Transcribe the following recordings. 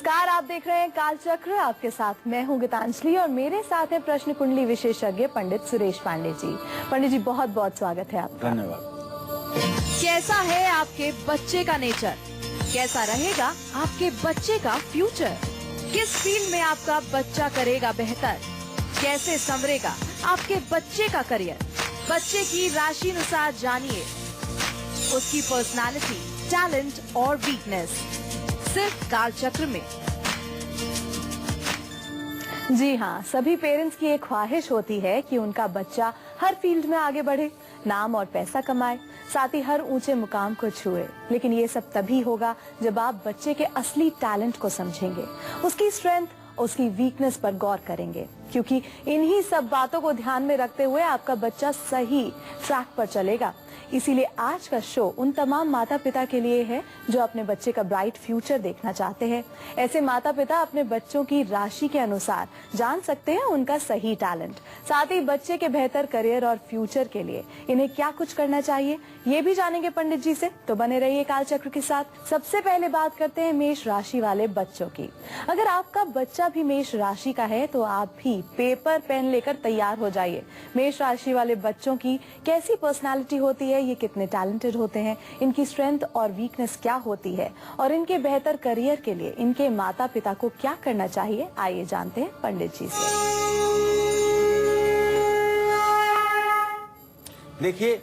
नमस्कार, आप देख रहे हैं कालचक्र। आपके साथ मैं हूं गीतांजलि और मेरे साथ है प्रश्न कुंडली विशेषज्ञ पंडित सुरेश पांडे जी। पंडित जी, बहुत बहुत स्वागत है आपका। धन्यवाद। कैसा है आपके बच्चे का नेचर? कैसा रहेगा आपके बच्चे का फ्यूचर? किस फील्ड में आपका बच्चा करेगा बेहतर? कैसे संवरेगा आपके बच्चे का करियर? बच्चे की राशि अनुसार जानिए उसकी पर्सनालिटी, टैलेंट और वीकनेस सिर्फ कालचक्र में। जी हाँ, सभी पेरेंट्स की एक ख्वाहिश होती है कि उनका बच्चा हर फील्ड में आगे बढ़े, नाम और पैसा कमाए, साथ ही हर ऊंचे मुकाम को छुए। लेकिन ये सब तभी होगा जब आप बच्चे के असली टैलेंट को समझेंगे, उसकी स्ट्रेंथ, उसकी वीकनेस पर गौर करेंगे, क्योंकि इन्हीं सब बातों को ध्यान में रखते हुए आपका बच्चा सही ट्रैक पर चलेगा। इसीलिए आज का शो उन तमाम माता पिता के लिए है जो अपने बच्चे का ब्राइट फ्यूचर देखना चाहते हैं। ऐसे माता पिता अपने बच्चों की राशि के अनुसार जान सकते हैं उनका सही टैलेंट, साथ ही बच्चे के बेहतर करियर और फ्यूचर के लिए इन्हें क्या कुछ करना चाहिए ये भी जानेंगे पंडित जी से। तो बने रहिए कालचक्र के साथ। सबसे पहले बात करते हैं मेष राशि वाले बच्चों की। अगर आपका बच्चा भी मेष राशि का है तो आप भी पेपर पेन लेकर तैयार हो जाइए। मेष राशि वाले बच्चों की कैसी पर्सनालिटी होती है, ये कितने टैलेंटेड होते हैं, इनकी स्ट्रेंथ और वीकनेस क्या होती है और इनके बेहतर करियर के लिए इनके माता पिता को क्या करना चाहिए, आइए जानते हैं पंडित जी से। देखिए,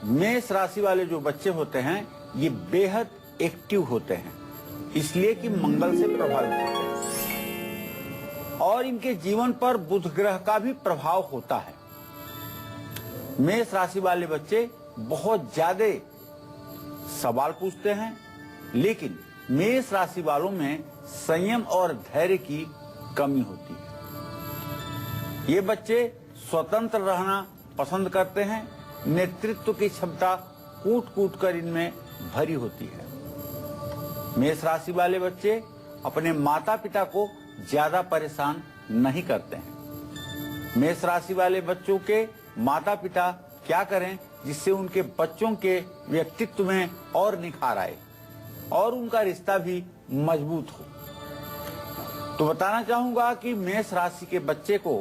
मेष राशि वाले जो बच्चे होते हैं ये बेहद एक्टिव होते हैं, इसलिए कि मंगल से प्रभावित होते हैं और इनके जीवन पर बुध ग्रह का भी प्रभाव होता है। मेष राशि वाले बच्चे बहुत ज्यादा सवाल पूछते हैं, लेकिन मेष राशि वालों में संयम और धैर्य की कमी होती है। ये बच्चे स्वतंत्र रहना पसंद करते हैं, नेतृत्व की क्षमता कूट कूट कर इनमें भरी होती है। मेष राशि वाले बच्चे अपने माता पिता को ज्यादा परेशान नहीं करते हैं। मेष राशि वाले बच्चों के माता पिता क्या करें जिससे उनके बच्चों के व्यक्तित्व में और निखार आए और उनका रिश्ता भी मजबूत हो। तो बताना चाहूंगा कि मेष राशि के बच्चे को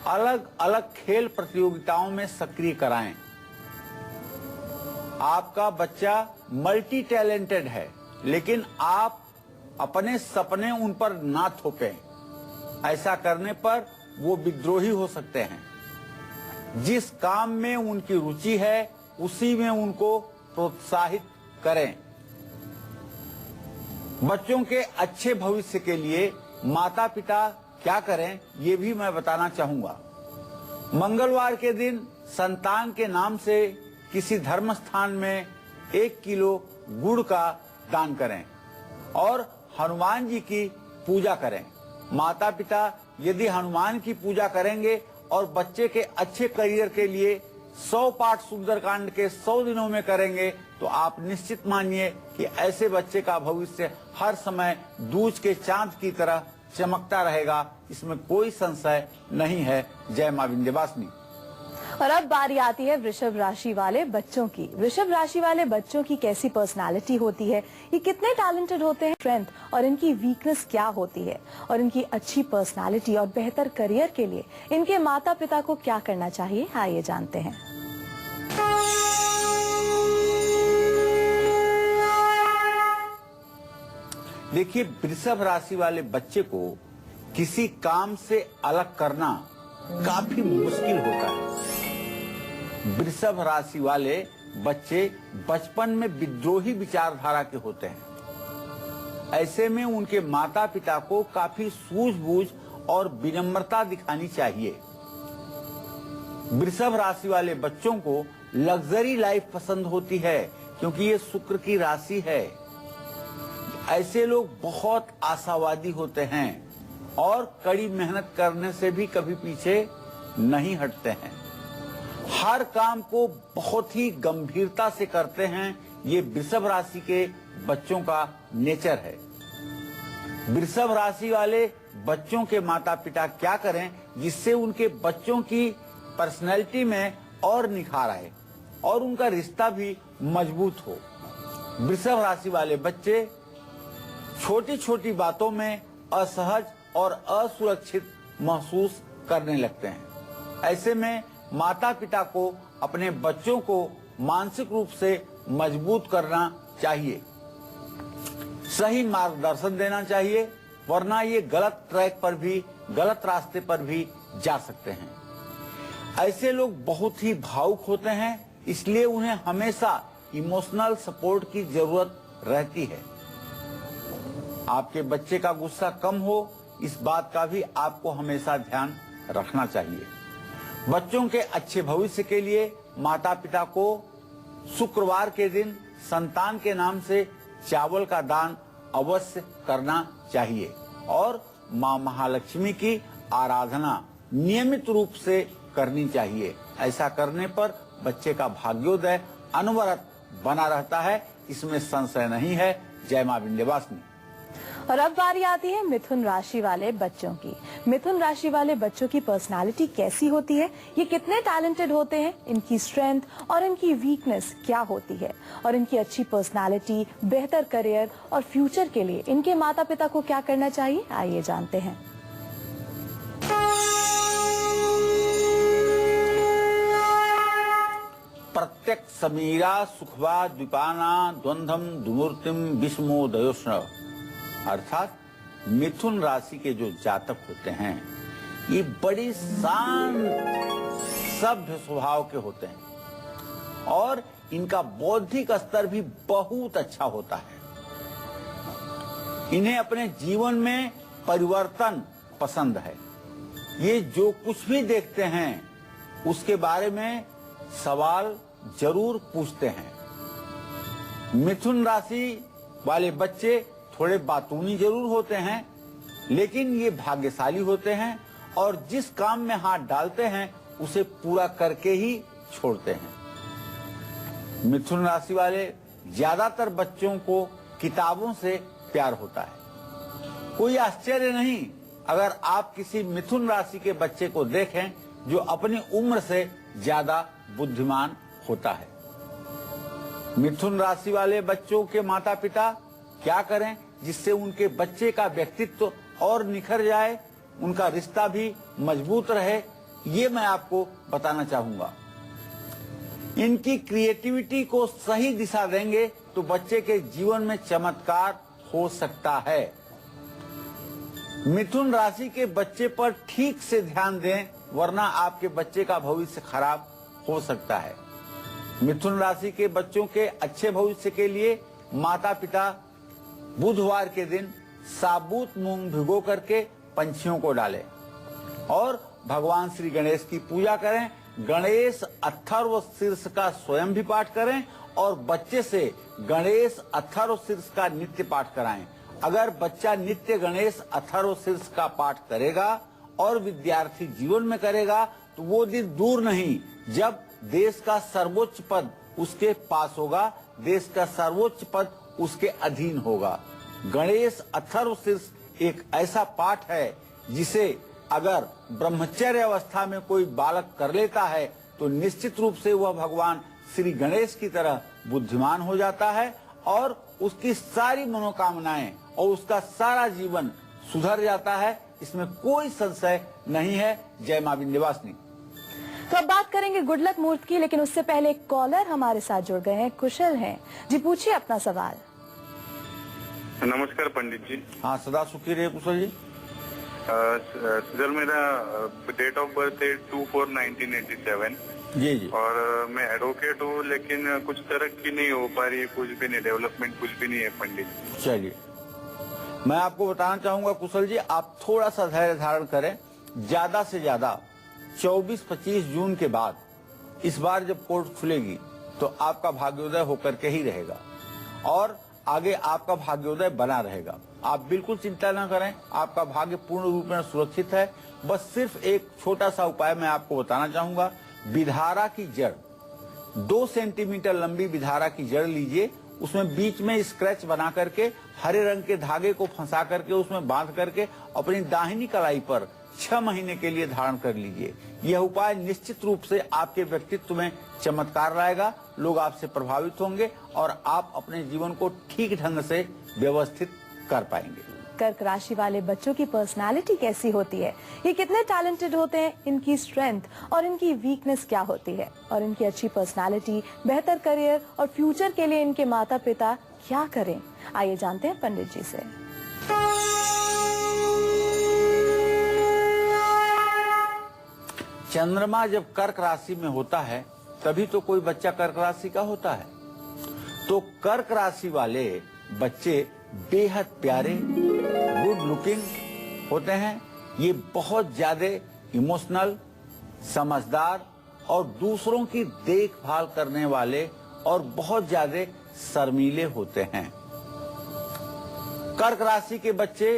अलग अलग खेल प्रतियोगिताओं में सक्रिय कराएं। आपका बच्चा मल्टी टैलेंटेड है, लेकिन आप अपने सपने उन पर ना थोपें। ऐसा करने पर वो विद्रोही हो सकते हैं। जिस काम में उनकी रुचि है उसी में उनको प्रोत्साहित करें। बच्चों के अच्छे भविष्य के लिए माता पिता क्या करें ये भी मैं बताना चाहूंगा। मंगलवार के दिन संतान के नाम से किसी धर्म स्थान में 1 किलो गुड़ का दान करें और हनुमान जी की पूजा करें। माता पिता यदि हनुमान की पूजा करेंगे और बच्चे के अच्छे करियर के लिए 100 पाठ सुंदरकांड के 100 दिनों में करेंगे तो आप निश्चित मानिए कि ऐसे बच्चे का भविष्य हर समय दूज के चांद की तरह चमकता रहेगा। इसमें कोई संशय नहीं है। जय मां विंध्यवासिनी। और अब बारी आती है वृषभ राशि वाले बच्चों की। वृषभ राशि वाले बच्चों की कैसी पर्सनालिटी होती है, ये कितने टैलेंटेड होते हैं, स्ट्रेंथ और इनकी वीकनेस क्या होती है और इनकी अच्छी पर्सनालिटी और बेहतर करियर के लिए इनके माता पिता को क्या करना चाहिए, आइए जानते हैं। देखिए, वृषभ राशि वाले बच्चे को किसी काम से अलग करना काफी मुश्किल होता है। वृषभ राशि वाले बच्चे बचपन में विद्रोही विचारधारा के होते हैं। ऐसे में उनके माता पिता को काफी सूझबूझ और विनम्रता दिखानी चाहिए। वृषभ राशि वाले बच्चों को लग्जरी लाइफ पसंद होती है क्योंकि ये शुक्र की राशि है। ऐसे लोग बहुत आशावादी होते हैं और कड़ी मेहनत करने से भी कभी पीछे नहीं हटते हैं। हर काम को बहुत ही गंभीरता से करते हैं। ये वृषभ राशि के बच्चों का नेचर है। वृषभ राशि वाले बच्चों के माता पिता क्या करें जिससे उनके बच्चों की पर्सनैलिटी में और निखार आए और उनका रिश्ता भी मजबूत हो। वृषभ राशि वाले बच्चे छोटी छोटी बातों में असहज और असुरक्षित महसूस करने लगते हैं। ऐसे में माता पिता को अपने बच्चों को मानसिक रूप से मजबूत करना चाहिए, सही मार्गदर्शन देना चाहिए, वरना ये गलत ट्रैक पर भी, गलत रास्ते पर भी जा सकते हैं। ऐसे लोग बहुत ही भावुक होते हैं, इसलिए उन्हें हमेशा इमोशनल सपोर्ट की जरूरत रहती है। आपके बच्चे का गुस्सा कम हो, इस बात का भी आपको हमेशा ध्यान रखना चाहिए। बच्चों के अच्छे भविष्य के लिए माता पिता को शुक्रवार के दिन संतान के नाम से चावल का दान अवश्य करना चाहिए और मां महालक्ष्मी की आराधना नियमित रूप से करनी चाहिए। ऐसा करने पर बच्चे का भाग्योदय अनवरत बना रहता है, इसमें संशय नहीं है। जय मां विंध्यवासिनी। और अब बारी आती है मिथुन राशि वाले बच्चों की। मिथुन राशि वाले बच्चों की पर्सनालिटी कैसी होती है, ये कितने टैलेंटेड होते हैं, इनकी स्ट्रेंथ और इनकी वीकनेस क्या होती है, और इनकी अच्छी पर्सनालिटी, बेहतर करियर और फ्यूचर के लिए इनके माता पिता को क्या करना चाहिए, आइए जानते हैं। प्रत्यक समीरा सुखवा द्विपाना द्वंद्वम दुमूर्तिम विस्मोदयोष्ण, अर्थात मिथुन राशि के जो जातक होते हैं ये बड़ी शांत सभ्य स्वभाव के होते हैं और इनका बौद्धिक स्तर भी बहुत अच्छा होता है। इन्हें अपने जीवन में परिवर्तन पसंद है। ये जो कुछ भी देखते हैं उसके बारे में सवाल जरूर पूछते हैं। मिथुन राशि वाले बच्चे थोड़े बातूनी जरूर होते हैं, लेकिन ये भाग्यशाली होते हैं और जिस काम में हाथ डालते हैं उसे पूरा करके ही छोड़ते हैं। मिथुन राशि वाले ज्यादातर बच्चों को किताबों से प्यार होता है। कोई आश्चर्य नहीं अगर आप किसी मिथुन राशि के बच्चे को देखें जो अपनी उम्र से ज्यादा बुद्धिमान होता है। मिथुन राशि वाले बच्चों के माता पिता क्या करें जिससे उनके बच्चे का व्यक्तित्व और निखर जाए, उनका रिश्ता भी मजबूत रहे, ये मैं आपको बताना चाहूंगा। इनकी क्रिएटिविटी को सही दिशा देंगे तो बच्चे के जीवन में चमत्कार हो सकता है। मिथुन राशि के बच्चे पर ठीक से ध्यान दें, वरना आपके बच्चे का भविष्य खराब हो सकता है। मिथुन राशि के बच्चों के अच्छे भविष्य के लिए माता पिता बुधवार के दिन साबुत मूंग भिगो करके पंछियों को डालें और भगवान श्री गणेश की पूजा करें। गणेश अथर्व शीर्ष का स्वयं भी पाठ करें और बच्चे से गणेश अथर्व शीर्ष का नित्य पाठ कराएं। अगर बच्चा नित्य गणेश अथर्व शीर्ष का पाठ करेगा और विद्यार्थी जीवन में करेगा तो वो दिन दूर नहीं जब देश का सर्वोच्च पद उसके पास होगा, देश का सर्वोच्च पद उसके अधीन होगा। गणेश अथर्व शीर्ष एक ऐसा पाठ है जिसे अगर ब्रह्मचर्य अवस्था में कोई बालक कर लेता है तो निश्चित रूप से वह भगवान श्री गणेश की तरह बुद्धिमान हो जाता है और उसकी सारी मनोकामनाएं और उसका सारा जीवन सुधर जाता है। इसमें कोई संशय नहीं है। जय मां विंध्यवासिनी। तो अब बात करेंगे गुड लक मुहूर्त की, लेकिन उससे पहले एक कॉलर हमारे साथ जुड़ गए हैं, कुशल हैं जी, पूछिए अपना सवाल। नमस्कार पंडित जी। हाँ, सदा सुखी रहे कुशल जी। सर मेरा डेट ऑफ बर्थ है 2/4/1987 जी जी। और मैं एडवोकेट हूँ, लेकिन कुछ तरक्की नहीं हो पा रही है, कुछ भी नहीं, डेवलपमेंट कुछ भी नहीं है पंडित। चलिए, मैं आपको बताना चाहूंगा कुशल जी, आप थोड़ा सा धैर्य धारण करें। ज्यादा से ज्यादा 24-25 जून के बाद इस बार जब कोर्ट खुलेगी तो आपका भाग्योदय होकर के ही रहेगा और आगे आपका भाग्योदय बना रहेगा। आप बिल्कुल चिंता न करें, आपका भाग्य पूर्ण रूप में सुरक्षित है। बस सिर्फ एक छोटा सा उपाय मैं आपको बताना चाहूंगा। विधारा की जड़, 2 सेंटीमीटर लंबी विधारा की जड़ लीजिए, उसमें बीच में स्क्रैच बना करके हरे रंग के धागे को फंसा करके उसमें बांध करके अपनी दाहिनी कलाई पर 6 महीने के लिए धारण कर लीजिए। यह उपाय निश्चित रूप से आपके व्यक्तित्व में चमत्कार लाएगा। लोग आपसे प्रभावित होंगे और आप अपने जीवन को ठीक ढंग से व्यवस्थित कर पाएंगे। कर्क राशि वाले बच्चों की पर्सनालिटी कैसी होती है, ये कितने टैलेंटेड होते हैं, इनकी स्ट्रेंथ और इनकी वीकनेस क्या होती है, और इनकी अच्छी पर्सनालिटी, बेहतर करियर और फ्यूचर के लिए इनके माता पिता क्या करें, आइए जानते हैं पंडित जी से। चंद्रमा जब कर्क राशि में होता है तभी तो कोई बच्चा कर्क राशि का होता है। तो कर्क राशि वाले बच्चे बेहद प्यारे, गुड लुकिंग होते हैं। ये बहुत ज्यादा इमोशनल, समझदार और दूसरों की देखभाल करने वाले और बहुत ज्यादा शर्मीले होते हैं। कर्क राशि के बच्चे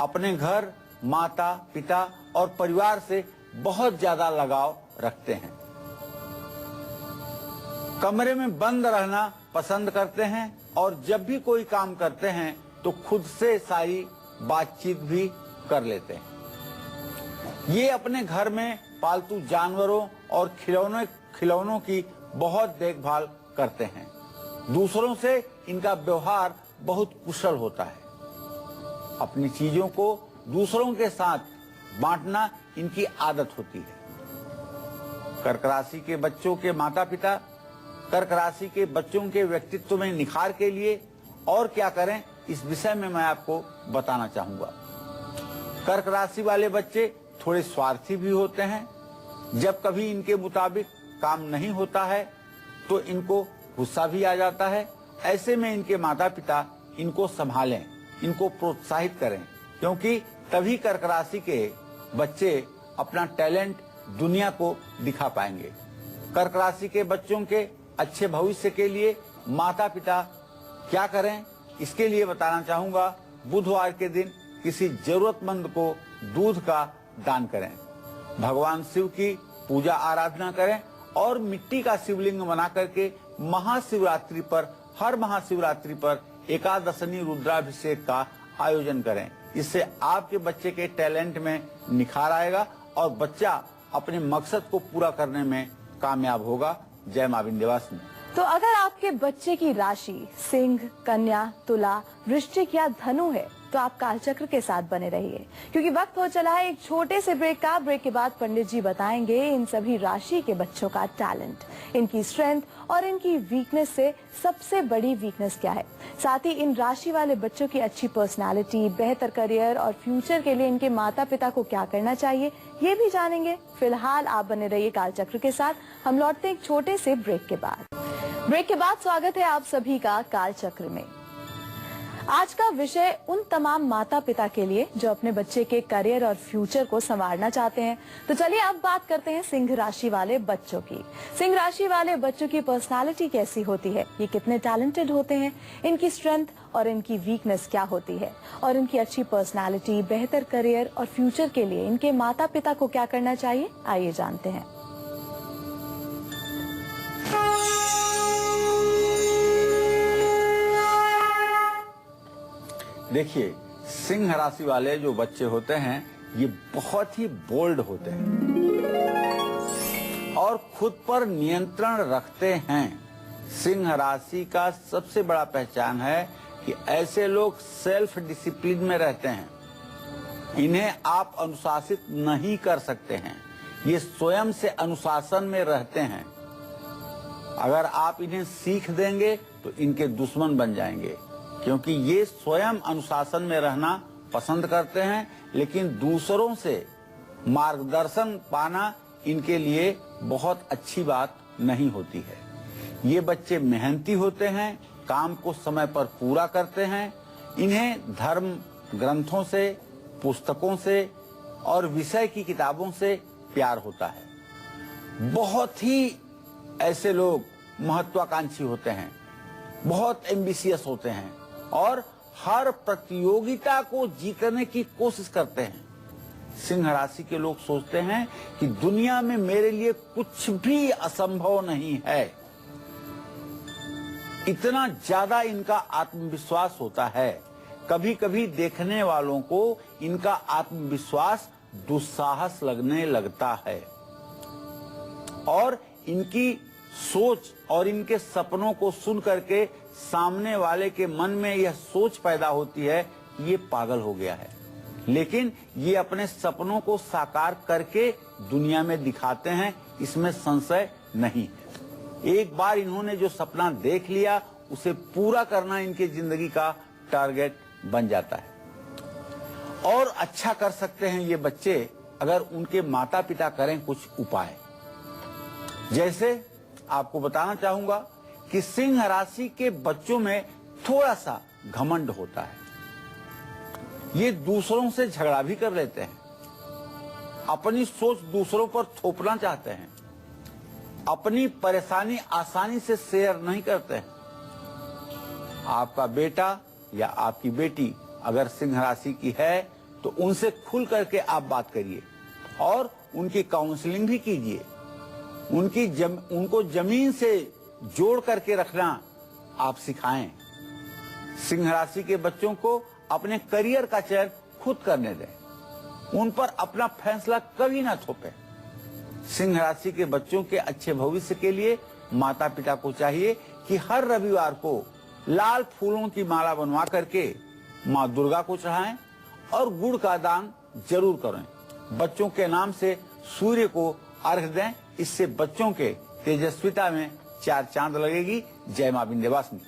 अपने घर, माता पिता और परिवार से बहुत ज्यादा लगाव रखते हैं। कमरे में बंद रहना पसंद करते हैं और जब भी कोई काम करते हैं तो खुद से सारी बातचीत भी कर लेते हैं। ये अपने घर में पालतू जानवरों और खिलौनों की बहुत देखभाल करते हैं। दूसरों से इनका व्यवहार बहुत कुशल होता है। अपनी चीजों को दूसरों के साथ बांटना इनकी आदत होती है। कर्क राशि के बच्चों के माता पिता कर्क राशि के बच्चों के व्यक्तित्व में निखार के लिए और क्या करें, इस विषय में मैं आपको बताना चाहूंगा। कर्क राशि वाले बच्चे थोड़े स्वार्थी भी होते हैं। जब कभी इनके मुताबिक काम नहीं होता है तो इनको गुस्सा भी आ जाता है। ऐसे में इनके माता पिता इनको संभालें, इनको प्रोत्साहित करें, क्योंकि तभी कर्क राशि के बच्चे अपना टैलेंट दुनिया को दिखा पाएंगे। कर्क राशि के बच्चों के अच्छे भविष्य के लिए माता पिता क्या करें, इसके लिए बताना चाहूंगा। बुधवार के दिन किसी जरूरतमंद को दूध का दान करें, भगवान शिव की पूजा आराधना करें और मिट्टी का शिवलिंग बना करके महाशिवरात्रि पर, हर महाशिवरात्रि पर एकादशनी रुद्राभिषेक का आयोजन करें। इससे आपके बच्चे के टैलेंट में निखार आएगा और बच्चा अपने मकसद को पूरा करने में कामयाब होगा। जय मां विंध्यवासिनी। तो अगर आपके बच्चे की राशि सिंह, कन्या, तुला, वृश्चिक या धनु है तो आप कालचक्र के साथ बने रहिए, क्योंकि वक्त हो चला है एक छोटे से ब्रेक का। ब्रेक के बाद पंडित जी बताएंगे इन सभी राशि के बच्चों का टैलेंट, इनकी स्ट्रेंथ और इनकी वीकनेस से सबसे बड़ी वीकनेस क्या है। साथ ही इन राशि वाले बच्चों की अच्छी पर्सनालिटी, बेहतर करियर और फ्यूचर के लिए इनके माता पिता को क्या करना चाहिए, ये भी जानेंगे। फिलहाल आप बने रहिए कालचक्र के साथ। हम लौटते हैं एक छोटे से ब्रेक के बाद। ब्रेक के बाद स्वागत है आप सभी का कालचक्र में। आज का विषय उन तमाम माता पिता के लिए जो अपने बच्चे के करियर और फ्यूचर को संवारना चाहते हैं। तो चलिए अब बात करते हैं सिंह राशि वाले बच्चों की। सिंह राशि वाले बच्चों की पर्सनालिटी कैसी होती है, ये कितने टैलेंटेड होते हैं, इनकी स्ट्रेंथ और इनकी वीकनेस क्या होती है, और इनकी अच्छी पर्सनालिटी, बेहतर करियर और फ्यूचर के लिए इनके माता पिता को क्या करना चाहिए, आइए जानते हैं। देखिए, सिंह राशि वाले जो बच्चे होते हैं ये बहुत ही बोल्ड होते हैं और खुद पर नियंत्रण रखते हैं। सिंह राशि का सबसे बड़ा पहचान है कि ऐसे लोग सेल्फ डिसिप्लिन में रहते हैं। इन्हें आप अनुशासित नहीं कर सकते हैं, ये स्वयं से अनुशासन में रहते हैं। अगर आप इन्हें सीख देंगे तो इनके दुश्मन बन जाएंगे, क्योंकि ये स्वयं अनुशासन में रहना पसंद करते हैं, लेकिन दूसरों से मार्गदर्शन पाना इनके लिए बहुत अच्छी बात नहीं होती है। ये बच्चे मेहनती होते हैं, काम को समय पर पूरा करते हैं। इन्हें धर्म ग्रंथों से, पुस्तकों से और विषय की किताबों से प्यार होता है। बहुत ही ऐसे लोग महत्वाकांक्षी होते हैं, बहुत एम्बिशियस होते हैं और हर प्रतियोगिता को जीतने की कोशिश करते हैं। सिंह राशि के लोग सोचते हैं कि दुनिया में मेरे लिए कुछ भी असंभव नहीं है। इतना ज्यादा इनका आत्मविश्वास होता है। कभी कभी देखने वालों को इनका आत्मविश्वास दुस्साहस लगने लगता है और इनकी सोच और इनके सपनों को सुन करके सामने वाले के मन में यह सोच पैदा होती है ये पागल हो गया है, लेकिन ये अपने सपनों को साकार करके दुनिया में दिखाते हैं, इसमें संशय नहीं है। एक बार इन्होंने जो सपना देख लिया उसे पूरा करना इनकी जिंदगी का टारगेट बन जाता है। और अच्छा कर सकते हैं ये बच्चे अगर उनके माता पिता करें कुछ उपाय। जैसे आपको बताना चाहूंगा कि सिंह राशि के बच्चों में थोड़ा सा घमंड होता है। ये दूसरों से झगड़ा भी कर लेते हैं, अपनी सोच दूसरों पर थोपना चाहते हैं, अपनी परेशानी आसानी से शेयर नहीं करते हैं। आपका बेटा या आपकी बेटी अगर सिंह राशि की है तो उनसे खुल करके आप बात करिए और उनकी काउंसलिंग भी कीजिए। उनको जमीन से जोड़ करके रखना आप सिखाएं। सिंह राशि के बच्चों को अपने करियर का चयन खुद करने दें, उन पर अपना फैसला कभी ना थोपें। सिंह राशि के बच्चों के अच्छे भविष्य के लिए माता पिता को चाहिए कि हर रविवार को लाल फूलों की माला बनवा करके माँ दुर्गा को चढ़ाएं और गुड़ का दान जरूर करें। बच्चों के नाम से सूर्य को अर्घ्य दें, इससे बच्चों के तेजस्विता में 4 चांद लगेगी। जय मां विंध्यवासिनी।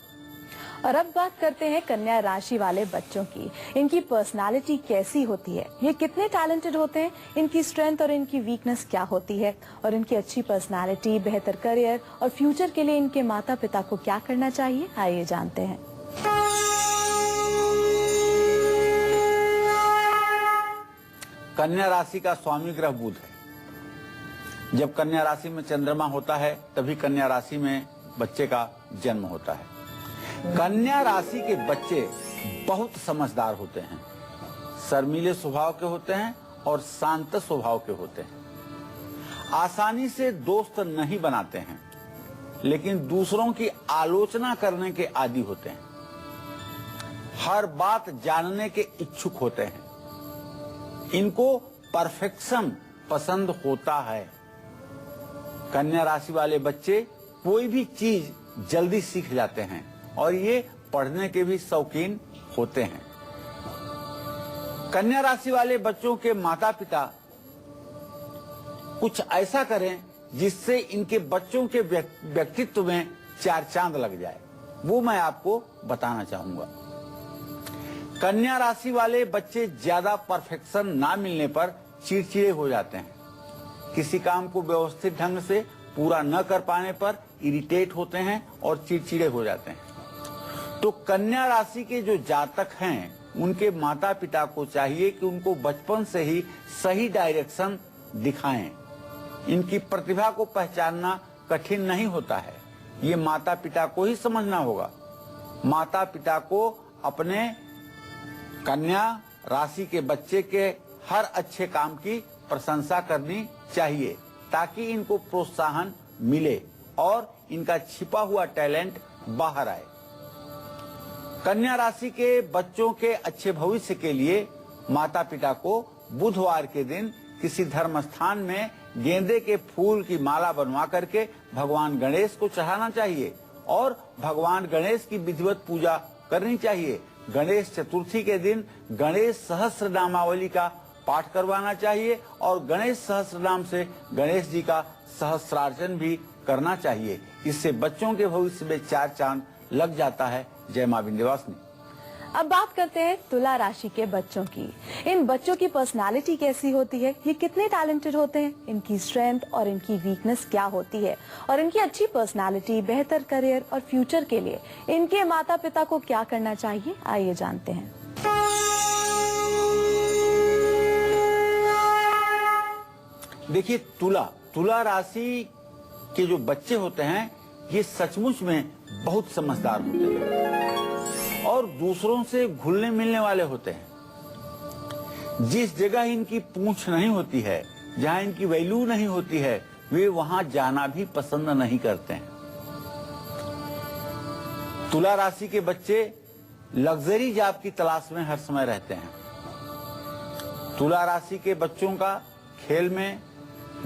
और अब बात करते हैं कन्या राशि वाले बच्चों की। इनकी पर्सनालिटी कैसी होती है, ये कितने टैलेंटेड होते हैं, इनकी स्ट्रेंथ और इनकी वीकनेस क्या होती है, और इनकी अच्छी पर्सनालिटी, बेहतर करियर और फ्यूचर के लिए इनके माता पिता को क्या करना चाहिए, आइए जानते हैं। कन्या राशि का स्वामी ग्रह बुध है। जब कन्या राशि में चंद्रमा होता है तभी कन्या राशि में बच्चे का जन्म होता है। कन्या राशि के बच्चे बहुत समझदार होते हैं, शर्मीले स्वभाव के होते हैं और शांत स्वभाव के होते हैं। आसानी से दोस्त नहीं बनाते हैं, लेकिन दूसरों की आलोचना करने के आदी होते हैं। हर बात जानने के इच्छुक होते हैं। इनको परफेक्शन पसंद होता है। कन्या राशि वाले बच्चे कोई भी चीज जल्दी सीख जाते हैं और ये पढ़ने के भी शौकीन होते हैं। कन्या राशि वाले बच्चों के माता पिता कुछ ऐसा करें जिससे इनके बच्चों के व्यक्तित्व में 4 चांद लग जाए, वो मैं आपको बताना चाहूंगा। कन्या राशि वाले बच्चे ज्यादा परफेक्शन ना मिलने पर चिड़चिड़े हो जाते हैं। किसी काम को व्यवस्थित ढंग से पूरा न कर पाने पर इरिटेट होते हैं और चिड़चिड़े हो जाते हैं। तो कन्या राशि के जो जातक हैं, उनके माता पिता को चाहिए कि उनको बचपन से ही सही डायरेक्शन दिखाएं। इनकी प्रतिभा को पहचानना कठिन नहीं होता है, ये माता पिता को ही समझना होगा। माता पिता को अपने कन्या राशि के बच्चे के हर अच्छे काम की प्रशंसा करनी चाहिए ताकि इनको प्रोत्साहन मिले और इनका छिपा हुआ टैलेंट बाहर आए। कन्या राशि के बच्चों के अच्छे भविष्य के लिए माता पिता को बुधवार के दिन किसी धर्म स्थान में गेंदे के फूल की माला बनवा करके भगवान गणेश को चढ़ाना चाहिए और भगवान गणेश की विधिवत पूजा करनी चाहिए। गणेश चतुर्थी के दिन गणेश सहस्त्र नामावली का पाठ करवाना चाहिए और गणेश सहस्त्र नाम से गणेश जी का सहस्त्रार्चन भी करना चाहिए। इससे बच्चों के भविष्य में 4 चांद लग जाता है। जय मां विंध्यवासिनी। अब बात करते हैं तुला राशि के बच्चों की। इन बच्चों की पर्सनालिटी कैसी होती है, ये कितने टैलेंटेड होते हैं, इनकी स्ट्रेंथ और इनकी वीकनेस क्या होती है, और इनकी अच्छी पर्सनालिटी, बेहतर करियर और फ्यूचर के लिए इनके माता पिता को क्या करना चाहिए, आइए जानते हैं। देखिए, तुला राशि के जो बच्चे होते हैं ये सचमुच में बहुत समझदार होते हैं और दूसरों से घुलने मिलने वाले होते हैं। जिस जगह इनकी पूंछ नहीं होती है, जहां इनकी वैल्यू नहीं होती है, वे वहां जाना भी पसंद नहीं करते हैं। तुला राशि के बच्चे लग्जरी जॉब की तलाश में हर समय रहते हैं। तुला राशि के बच्चों का खेल में,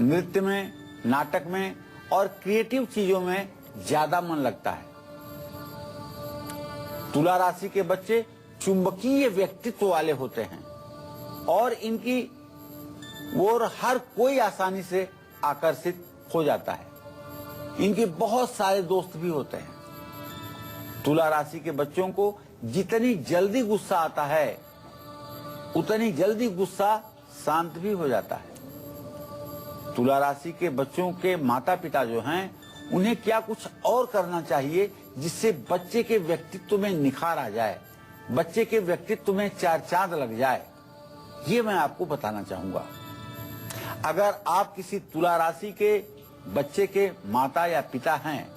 नृत्य में, नाटक में और क्रिएटिव चीजों में ज्यादा मन लगता है। तुला राशि के बच्चे चुंबकीय व्यक्तित्व वाले होते हैं और इनकी ओर हर कोई आसानी से आकर्षित हो जाता है। इनके बहुत सारे दोस्त भी होते हैं। तुला राशि के बच्चों को जितनी जल्दी गुस्सा आता है उतनी जल्दी गुस्सा शांत भी हो जाता है। तुला राशि के बच्चों के माता पिता जो हैं उन्हें क्या कुछ और करना चाहिए जिससे बच्चे के व्यक्तित्व में निखार आ जाए, बच्चे के व्यक्तित्व में चार चांद लग जाए, ये मैं आपको बताना चाहूंगा। अगर आप किसी तुला राशि के बच्चे के माता या पिता हैं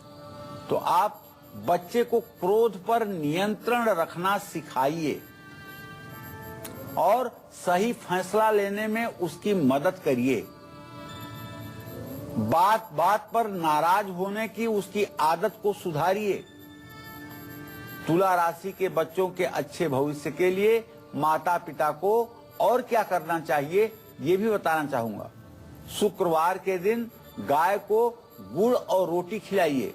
तो आप बच्चे को क्रोध पर नियंत्रण रखना सिखाइए और सही फैसला लेने में उसकी मदद करिए। बात बात पर नाराज होने की उसकी आदत को सुधारिए। तुला राशि के बच्चों के अच्छे भविष्य के लिए माता पिता को और क्या करना चाहिए ये भी बताना चाहूंगा। शुक्रवार के दिन गाय को गुड़ और रोटी खिलाइए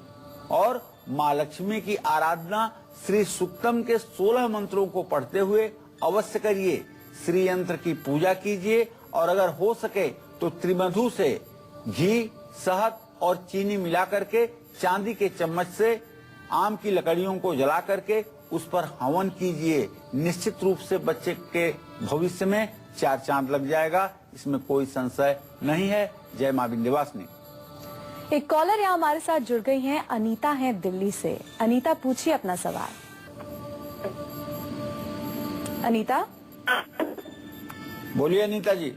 और माँ लक्ष्मी की आराधना श्री सूक्तम के 16 मंत्रों को पढ़ते हुए अवश्य करिए। श्री यंत्र की पूजा कीजिए और अगर हो सके तो त्रिमधु से घी, शहद और चीनी मिला करके चांदी के चम्मच से आम की लकड़ियों को जला करके उस पर हवन कीजिए। निश्चित रूप से बच्चे के भविष्य में चार चांद लग जाएगा, इसमें कोई संशय नहीं है। जय मां विंध्यवासिनी। एक कॉलर यहाँ हमारे साथ जुड़ गई हैं, अनीता हैं दिल्ली से। अनीता पूछिए अपना सवाल। अनीता बोलिए अनीता जी।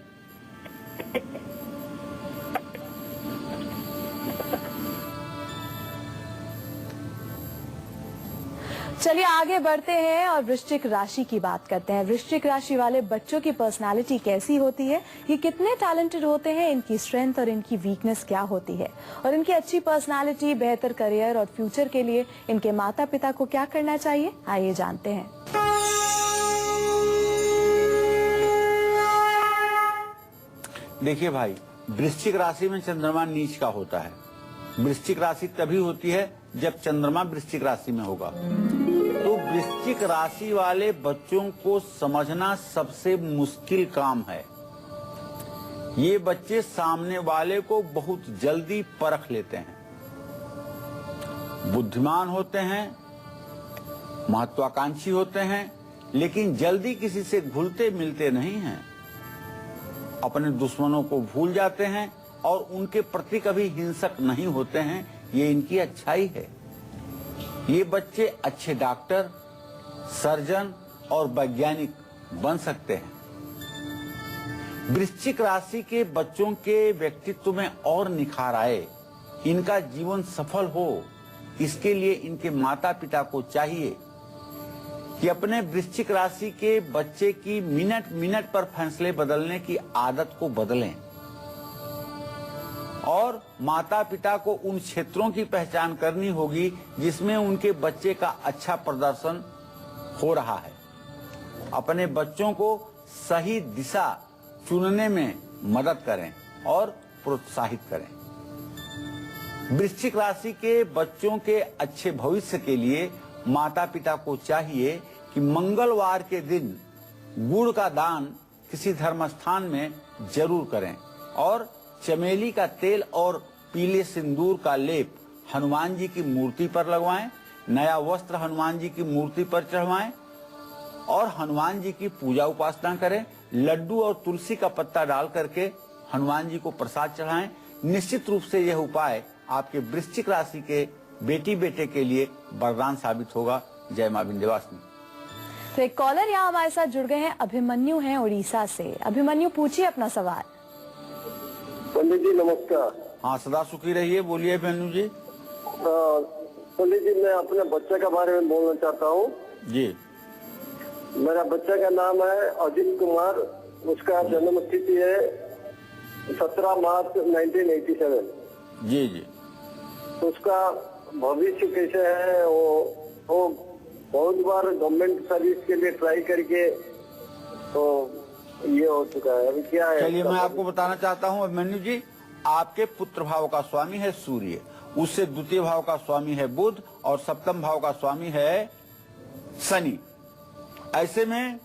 चलिए आगे बढ़ते हैं और वृश्चिक राशि की बात करते हैं। वृश्चिक राशि वाले बच्चों की पर्सनालिटी कैसी होती है, ये कितने टैलेंटेड होते हैं, इनकी स्ट्रेंथ और इनकी वीकनेस क्या होती है और इनकी अच्छी पर्सनालिटी, बेहतर करियर और फ्यूचर के लिए इनके माता पिता को क्या करना चाहिए, आइए जानते हैं। देखिए भाई, वृश्चिक राशि में चंद्रमा नीच का होता है। वृश्चिक राशि तभी होती है जब चंद्रमा वृश्चिक राशि में होगा। तो वृश्चिक राशि वाले बच्चों को समझना सबसे मुश्किल काम है। ये बच्चे सामने वाले को बहुत जल्दी परख लेते हैं, बुद्धिमान होते हैं, महत्वाकांक्षी होते हैं, लेकिन जल्दी किसी से घुलते मिलते नहीं हैं। अपने दुश्मनों को भूल जाते हैं और उनके प्रति कभी हिंसक नहीं होते हैं। ये इनकी अच्छाई है। ये बच्चे अच्छे डॉक्टर, सर्जन और वैज्ञानिक बन सकते हैं। वृश्चिक राशि के बच्चों के व्यक्तित्व में और निखार आए, इनका जीवन सफल हो, इसके लिए इनके माता पिता को चाहिए कि अपने वृश्चिक राशि के बच्चे की मिनट मिनट पर फैसले बदलने की आदत को बदलें और माता पिता को उन क्षेत्रों की पहचान करनी होगी जिसमें उनके बच्चे का अच्छा प्रदर्शन हो रहा है। अपने बच्चों को सही दिशा चुनने में मदद करें और प्रोत्साहित करें। वृश्चिक राशि के बच्चों के अच्छे भविष्य के लिए माता पिता को चाहिए कि मंगलवार के दिन गुड़ का दान किसी धर्म स्थान में जरूर करें और चमेली का तेल और पीले सिंदूर का लेप हनुमान जी की मूर्ति पर लगवाएं, नया वस्त्र हनुमान जी की मूर्ति पर चढ़वाएं और हनुमान जी की पूजा उपासना करें। लड्डू और तुलसी का पत्ता डाल करके हनुमान जी को प्रसाद चढ़ाएं। निश्चित रूप से यह उपाय आपके वृश्चिक राशि के बेटी बेटे के लिए वरदान साबित होगा। जय मां विंध्यवासिनी। तो एक कॉलर यहाँ हमारे साथ जुड़ गए हैं, अभिमन्यु हैं उड़ीसा से। अभिमन्यु पूछिए अपना सवाल। पंडित जी नमस्कार। हाँ, सदा सुखी रहिए। बोलिए अभिमन्यु जी। पंडित जी, मैं अपने बच्चे के बारे में बोलना चाहता हूँ जी। मेरा बच्चे का नाम है अजित कुमार। उसका जन्म तिथि है 17 मार्च 1987। जी जी। उसका भविष्य कैसे है? वो बहुत बार गवर्नमेंट सर्विस के लिए ट्राई करके तो ये हो चुका है। अभी क्या है? चलिए मैं आपको बताना चाहता हूँ अभिमन्यु जी, आपके पुत्र भाव का स्वामी है सूर्य, उससे द्वितीय भाव का स्वामी है बुध और सप्तम भाव का स्वामी है शनि। ऐसे में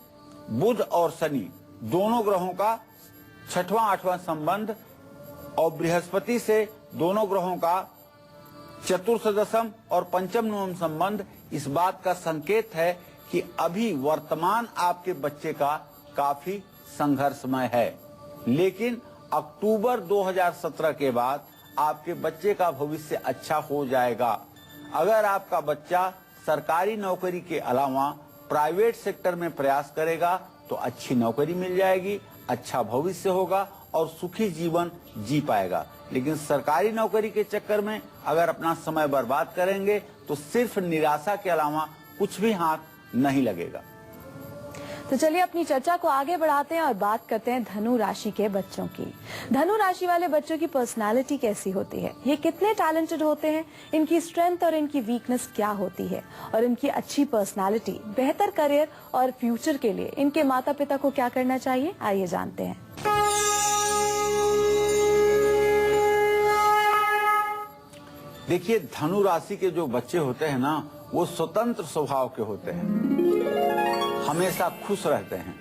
बुध और शनि दोनों ग्रहों का 6वां 8वां संबंध और बृहस्पति से दोनों ग्रहों का चतुर्थ दशम और पंचम नवम संबंध इस बात का संकेत है कि अभी वर्तमान आपके बच्चे का काफी संघर्षमय है, लेकिन अक्टूबर 2017 के बाद आपके बच्चे का भविष्य अच्छा हो जाएगा। अगर आपका बच्चा सरकारी नौकरी के अलावा प्राइवेट सेक्टर में प्रयास करेगा तो अच्छी नौकरी मिल जाएगी, अच्छा भविष्य होगा और सुखी जीवन जी पाएगा। लेकिन सरकारी नौकरी के चक्कर में अगर अपना समय बर्बाद करेंगे तो सिर्फ निराशा के अलावा कुछ भी हाथ नहीं लगेगा। तो चलिए अपनी चर्चा को आगे बढ़ाते हैं और बात करते हैं धनु राशि के बच्चों की। धनु राशि वाले बच्चों की पर्सनालिटी कैसी होती है, ये कितने टैलेंटेड होते हैं, इनकी स्ट्रेंथ और इनकी वीकनेस क्या होती है और इनकी अच्छी पर्सनालिटी, बेहतर करियर और फ्यूचर के लिए इनके माता पिता को क्या करना चाहिए, आइए जानते हैं। देखिए, धनु राशि के जो बच्चे होते हैं ना, वो स्वतंत्र स्वभाव के होते हैं, हमेशा खुश रहते हैं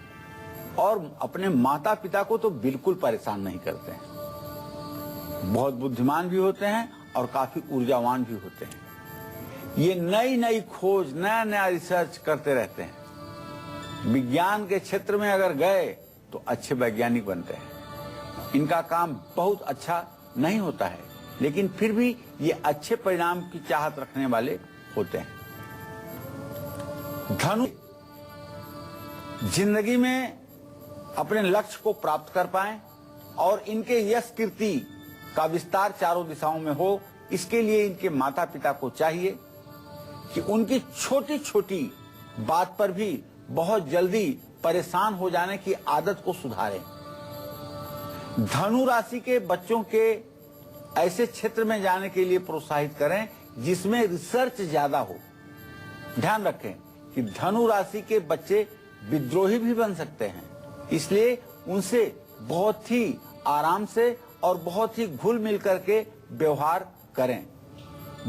और अपने माता पिता को तो बिल्कुल परेशान नहीं करते हैं। बहुत बुद्धिमान भी होते हैं और काफी ऊर्जावान भी होते हैं। ये नई नई खोज, नया नया रिसर्च करते रहते हैं। विज्ञान के क्षेत्र में अगर गए तो अच्छे वैज्ञानिक बनते हैं। इनका काम बहुत अच्छा नहीं होता है, लेकिन फिर भी ये अच्छे परिणाम की चाहत रखने वाले होते हैं। धनु जिंदगी में अपने लक्ष्य को प्राप्त कर पाएं और इनके यश कीर्ति का विस्तार चारों दिशाओं में हो, इसके लिए इनके माता पिता को चाहिए कि उनकी छोटी छोटी बात पर भी बहुत जल्दी परेशान हो जाने की आदत को सुधारें। धनु राशि के बच्चों के ऐसे क्षेत्र में जाने के लिए प्रोत्साहित करें जिसमें रिसर्च ज्यादा हो। ध्यान रखें कि धनु राशि के बच्चे विद्रोही भी बन सकते हैं, इसलिए उनसे बहुत ही आराम से और बहुत ही घुल मिल करके व्यवहार करें।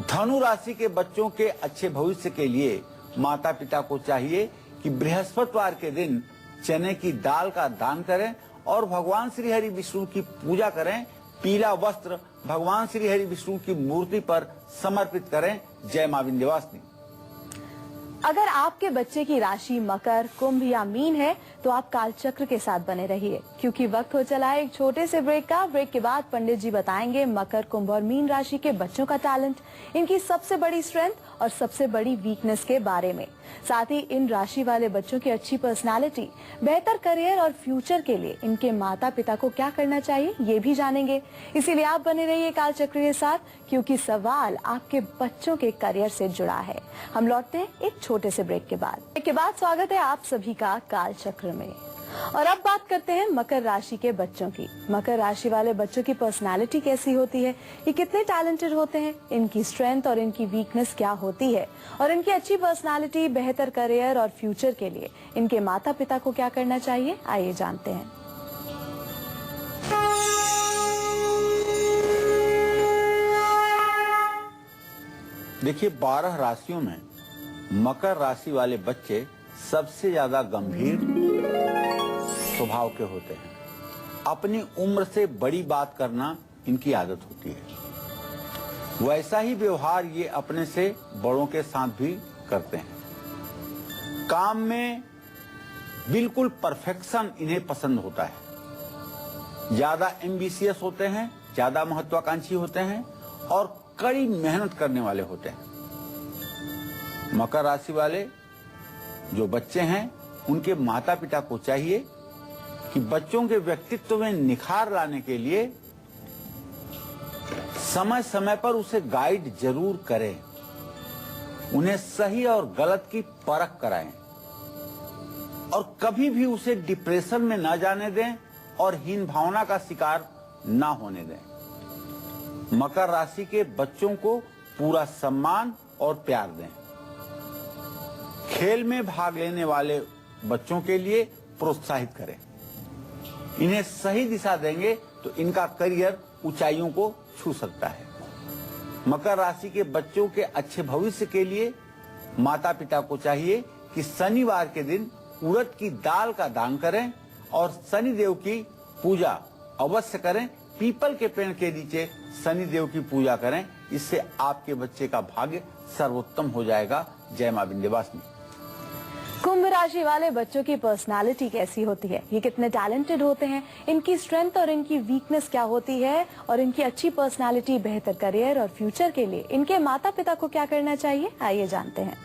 धनु राशि के बच्चों के अच्छे भविष्य के लिए माता पिता को चाहिए कि बृहस्पतिवार के दिन चने की दाल का दान करें और भगवान श्री हरि विष्णु की पूजा करें। पीला वस्त्र भगवान श्री हरि विष्णु की मूर्ति पर समर्पित करें। जय मां विंध्यवासिनी। अगर आपके बच्चे की राशि मकर, कुंभ या मीन है तो आप कालचक्र के साथ बने रहिए, क्योंकि वक्त हो चला है एक छोटे से ब्रेक का। ब्रेक के बाद पंडित जी बताएंगे मकर, कुंभ और मीन राशि के बच्चों का टैलेंट, इनकी सबसे बड़ी स्ट्रेंथ और सबसे बड़ी वीकनेस के बारे में। साथ ही इन राशि वाले बच्चों की अच्छी पर्सनालिटी, बेहतर करियर और फ्यूचर के लिए इनके माता पिता को क्या करना चाहिए, ये भी जानेंगे। इसीलिए आप बने रहिए कालचक्र के साथ, क्योंकि सवाल आपके बच्चों के करियर से जुड़ा है। हम लौटते हैं एक छोटे से ब्रेक के बाद। स्वागत है आप सभी का कालचक्र में। और अब बात करते हैं मकर राशि के बच्चों की। मकर राशि वाले बच्चों की पर्सनालिटी कैसी होती है, ये कितने टैलेंटेड होते हैं, इनकी स्ट्रेंथ और इनकी वीकनेस क्या होती है और इनकी अच्छी पर्सनालिटी, बेहतर करियर और फ्यूचर के लिए इनके माता पिता को क्या करना चाहिए, आइए जानते हैं। देखिए, 12 राशियों में मकर राशि वाले बच्चे सबसे ज्यादा गंभीर स्वभाव के होते हैं। अपनी उम्र से बड़ी बात करना इनकी आदत होती है। वैसा ही व्यवहार ये अपने से बड़ों के साथ भी करते हैं। काम में बिल्कुल परफेक्शन इन्हें पसंद होता है। ज्यादा एम्बिशियस होते हैं, ज्यादा महत्वाकांक्षी होते हैं और कड़ी मेहनत करने वाले होते हैं। मकर राशि वाले जो बच्चे हैं, उनके माता पिता को चाहिए कि बच्चों के व्यक्तित्व में निखार लाने के लिए समय समय पर उसे गाइड जरूर करें, उन्हें सही और गलत की परख कराएं और कभी भी उसे डिप्रेशन में न जाने दें और हीन भावना का शिकार न होने दें। मकर राशि के बच्चों को पूरा सम्मान और प्यार दें। खेल में भाग लेने वाले बच्चों के लिए प्रोत्साहित करें। इन्हें सही दिशा देंगे तो इनका करियर ऊंचाइयों को छू सकता है। मकर राशि के बच्चों के अच्छे भविष्य के लिए माता पिता को चाहिए कि शनिवार के दिन उड़द की दाल का दान करें और शनिदेव की पूजा अवश्य करें। पीपल के पेड़ के नीचे शनिदेव की पूजा करें, इससे आपके बच्चे का भाग्य सर्वोत्तम हो जाएगा। जय मां विंध्यवासिनी। कुंभ राशि वाले बच्चों की पर्सनालिटी कैसी होती है, ये कितने टैलेंटेड होते हैं, इनकी स्ट्रेंथ और इनकी वीकनेस क्या होती है, और इनकी अच्छी पर्सनालिटी बेहतर करियर और फ्यूचर के लिए इनके माता पिता को क्या करना चाहिए, आइए जानते हैं।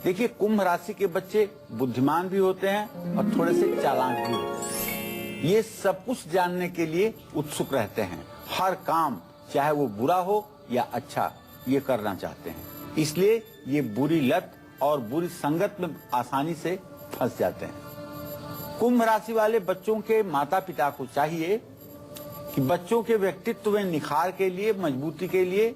देखिए, कुंभ राशि के बच्चे बुद्धिमान भी होते हैं और थोड़े से चालाक भी होते हैं। ये सब कुछ जानने के लिए उत्सुक रहते हैं। हर काम चाहे वो बुरा हो या अच्छा, ये करना चाहते हैं। इसलिए ये बुरी लत और बुरी संगत में आसानी से फंस जाते हैं। कुंभ राशि वाले बच्चों के माता पिता को चाहिए कि बच्चों के व्यक्तित्व में निखार के लिए, मजबूती के लिए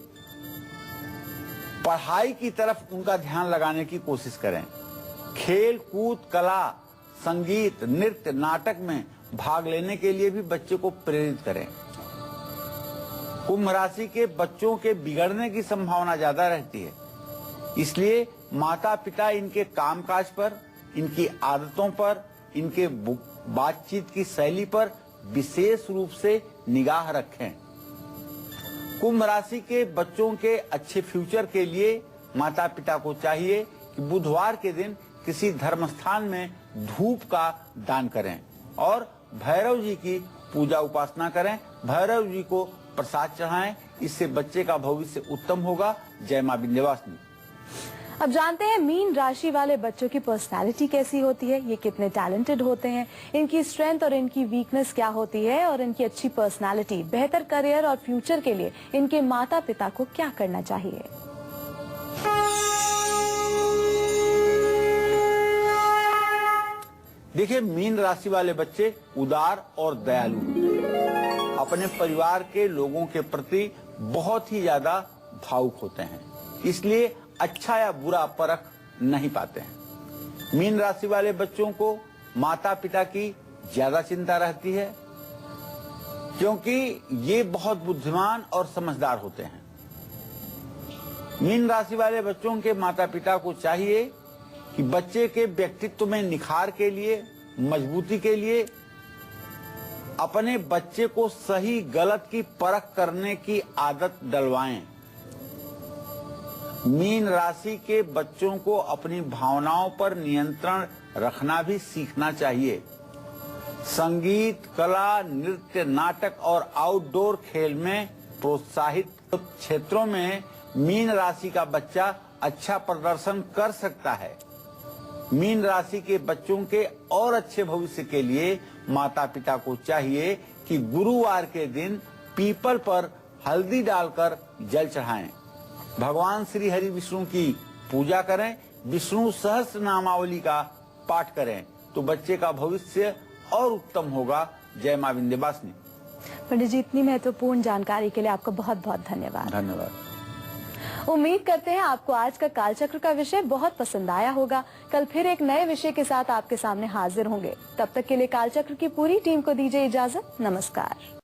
पढ़ाई की तरफ उनका ध्यान लगाने की कोशिश करें। खेल कूद, कला, संगीत, नृत्य, नाटक में भाग लेने के लिए भी बच्चे को प्रेरित करें। कुंभ राशि के बच्चों के बिगड़ने की संभावना ज्यादा रहती है, इसलिए माता पिता इनके कामकाज पर, इनकी आदतों पर, इनके बातचीत की शैली पर विशेष रूप से निगाह रखें। कुंभ राशि के बच्चों के अच्छे फ्यूचर के लिए माता पिता को चाहिए कि बुधवार के दिन किसी धर्म स्थान में धूप का दान करें और भैरव जी की पूजा उपासना करें। भैरव जी को प्रसाद चढ़ाएं, इससे बच्चे का भविष्य उत्तम होगा। जय मां विंध्यवासिनी। अब जानते हैं मीन राशि वाले बच्चों की पर्सनालिटी कैसी होती है, ये कितने टैलेंटेड होते हैं, इनकी स्ट्रेंथ और इनकी वीकनेस क्या होती है, और इनकी अच्छी पर्सनालिटी, बेहतर करियर और फ्यूचर के लिए इनके माता पिता को क्या करना चाहिए। देखिए, मीन राशि वाले बच्चे उदार और दयालु होते हैं। अपने परिवार के लोगों के प्रति बहुत ही ज्यादा भावुक होते हैं, इसलिए अच्छा या बुरा परख नहीं पाते हैं। मीन राशि वाले बच्चों को माता पिता की ज्यादा चिंता रहती है, क्योंकि ये बहुत बुद्धिमान और समझदार होते हैं। मीन राशि वाले बच्चों के माता पिता को चाहिए कि बच्चे के व्यक्तित्व में निखार के लिए, मजबूती के लिए अपने बच्चे को सही गलत की परख करने की आदत डलवाएं। मीन राशि के बच्चों को अपनी भावनाओं पर नियंत्रण रखना भी सीखना चाहिए। संगीत, कला, नृत्य, नाटक और आउटडोर खेल में प्रोत्साहित क्षेत्रों में मीन राशि का बच्चा अच्छा प्रदर्शन कर सकता है। मीन राशि के बच्चों के और अच्छे भविष्य के लिए माता पिता को चाहिए कि गुरुवार के दिन पीपल पर हल्दी डालकर जल चढ़ाएं। भगवान श्री हरि विष्णु की पूजा करें, विष्णु सहस्त्र नामावली का पाठ करें, तो बच्चे का भविष्य और उत्तम होगा। जय मां विंध्यवासिनी। पंडित जी, इतनी महत्वपूर्ण जानकारी के लिए आपका बहुत बहुत धन्यवाद। धन्यवाद। उम्मीद करते हैं आपको आज का कालचक्र का विषय बहुत पसंद आया होगा। कल फिर एक नए विषय के साथ आपके सामने हाजिर होंगे। तब तक के लिए कालचक्र की पूरी टीम को दीजिए इजाजत। नमस्कार।